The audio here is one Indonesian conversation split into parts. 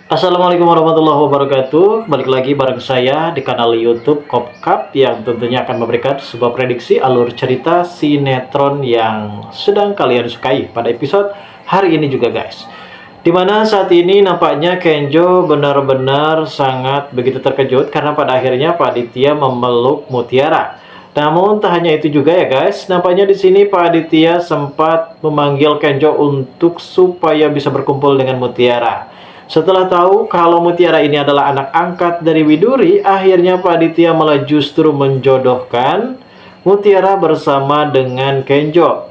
Assalamualaikum warahmatullahi wabarakatuh. Balik lagi bareng saya di kanal YouTube Kopkap yang tentunya akan memberikan sebuah prediksi alur cerita sinetron yang sedang kalian sukai pada episode hari ini juga guys. Dimana saat ini nampaknya Kenjo benar-benar sangat begitu terkejut karena pada akhirnya Pak Aditya memeluk Mutiara. Namun tak hanya itu juga ya guys, nampaknya di sini Pak Aditya sempat memanggil Kenjo untuk supaya bisa berkumpul dengan Mutiara. Setelah tahu kalau Mutiara ini adalah anak angkat dari Widuri, akhirnya Pak Aditya malah justru menjodohkan Mutiara bersama dengan Kenjo.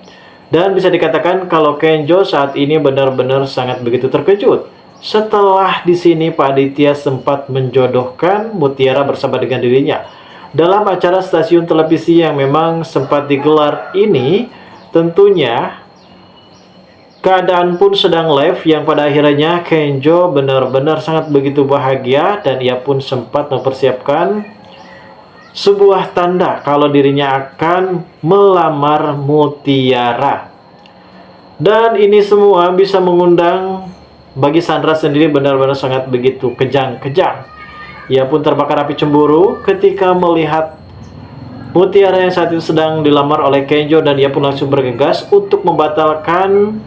Dan bisa dikatakan kalau Kenjo saat ini benar-benar sangat begitu terkejut. Setelah di sini Pak Aditya sempat menjodohkan Mutiara bersama dengan dirinya. Dalam acara stasiun televisi yang memang sempat digelar ini, tentunya keadaan pun sedang live yang pada akhirnya Kenjo benar-benar sangat begitu bahagia dan ia pun sempat mempersiapkan sebuah tanda kalau dirinya akan melamar Mutiara. Dan ini semua bisa mengundang bagi Sandra sendiri benar-benar sangat begitu kejang-kejang. Ia pun terbakar api cemburu ketika melihat Mutiara yang saat itu sedang dilamar oleh Kenjo dan ia pun langsung bergegas untuk membatalkan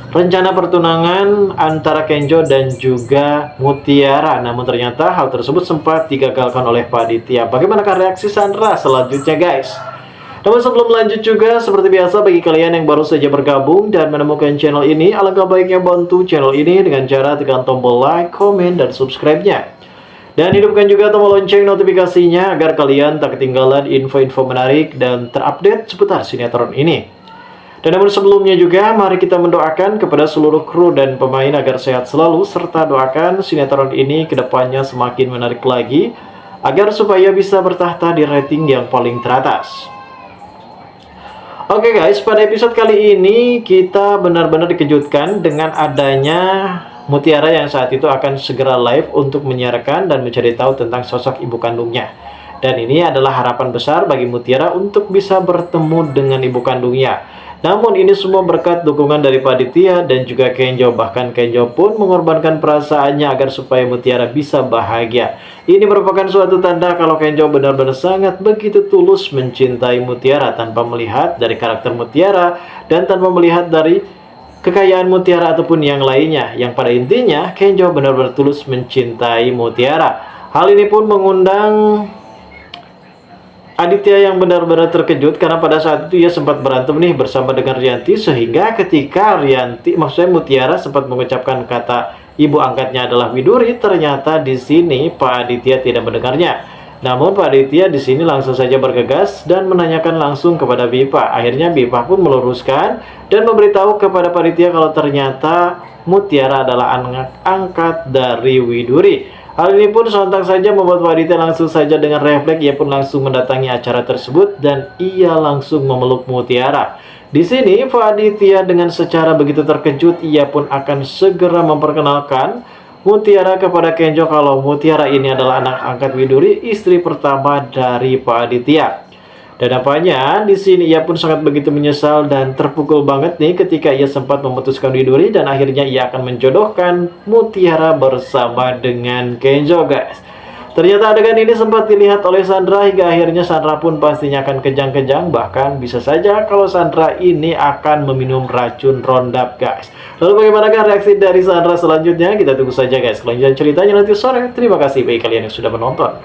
rencana pertunangan antara Kenjo dan juga Mutiara. Namun ternyata hal tersebut sempat digagalkan oleh Pak Aditya. Bagaimanakah reaksi Sandra selanjutnya guys? Namun sebelum lanjut juga, seperti biasa bagi kalian yang baru saja bergabung dan menemukan channel ini, alangkah baiknya bantu channel ini dengan cara tekan tombol like, komen, dan subscribe-nya. Dan hidupkan juga tombol lonceng notifikasinya agar kalian tak ketinggalan info-info menarik dan terupdate seputar sinetron ini. Dan namun sebelumnya juga, mari kita mendoakan kepada seluruh kru dan pemain agar sehat selalu, serta doakan sinetron ini kedepannya semakin menarik lagi, agar supaya bisa bertahta di rating yang paling teratas. Oke guys, pada episode kali ini kita benar-benar dikejutkan dengan adanya Mutiara yang saat itu akan segera live untuk menyiarkan dan mencari tahu tentang sosok ibu kandungnya. Dan ini adalah harapan besar bagi Mutiara untuk bisa bertemu dengan ibu kandungnya. Namun ini semua berkat dukungan dari Pak Aditya dan juga Kenjo. Bahkan Kenjo pun mengorbankan perasaannya agar supaya Mutiara bisa bahagia. Ini merupakan suatu tanda kalau Kenjo benar-benar sangat begitu tulus mencintai Mutiara tanpa melihat dari karakter Mutiara dan tanpa melihat dari kekayaan Mutiara ataupun yang lainnya. Yang pada intinya Kenjo benar-benar tulus mencintai Mutiara. Hal ini pun mengundang Aditya yang benar-benar terkejut karena pada saat itu ia sempat berantem nih bersama dengan Rianti, sehingga ketika maksudnya Mutiara sempat mengucapkan kata ibu angkatnya adalah Widuri, ternyata di sini Pak Aditya tidak mendengarnya. Namun Pak Aditya di sini langsung saja bergegas dan menanyakan langsung kepada Bipa. Akhirnya Bipa pun meluruskan dan memberitahu kepada Pak Aditya kalau ternyata Mutiara adalah anak angkat dari Widuri. Hal ini pun sontak saja membuat Pak Aditya langsung saja dengan refleks ia pun langsung mendatangi acara tersebut dan ia langsung memeluk Mutiara. Di sini Pak Aditya dengan secara begitu terkejut ia pun akan segera memperkenalkan Mutiara kepada Kenjo kalau Mutiara ini adalah anak angkat Widuri, istri pertama dari Pak Aditya. Dan apanya di sini ia pun sangat begitu menyesal dan terpukul banget nih ketika ia sempat memutuskan Widuri dan akhirnya ia akan menjodohkan Mutiara bersama dengan Kenjo guys. Ternyata adegan ini sempat dilihat oleh Sandra hingga akhirnya Sandra pun pastinya akan kejang-kejang, bahkan bisa saja kalau Sandra ini akan meminum racun rondap guys. Lalu bagaimanakah reaksi dari Sandra selanjutnya? Kita tunggu saja guys kelanjutan ceritanya nanti sore. Terima kasih bagi kalian yang sudah menonton.